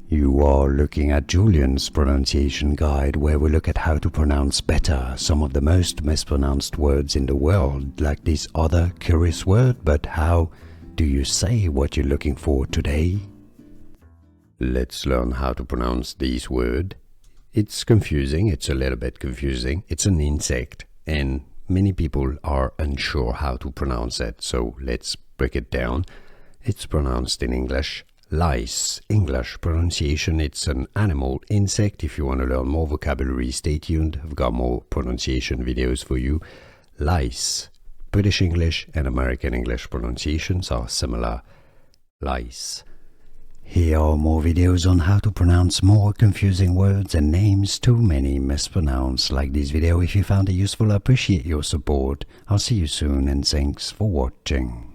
You are looking at Julian's pronunciation guide, where we look at how to pronounce better some of the most mispronounced words in the world, like this other curious word. But how do you say what you're looking for today? Let's learn how to pronounce this word. It's confusing, it's a little bit confusing. It's an insect, and many people are unsure how to pronounce it, so let's break it down. It's pronounced in English lice. English pronunciation, it's an animal insect. If you want to learn more vocabulary, stay tuned. I've got more pronunciation videos for you. Lice. British English and American English pronunciations are similar. Lice. Here are more videos on how to pronounce more confusing words and names too many mispronounced. Like this video if you found it useful. I appreciate your support. I'll see you soon and thanks for watching.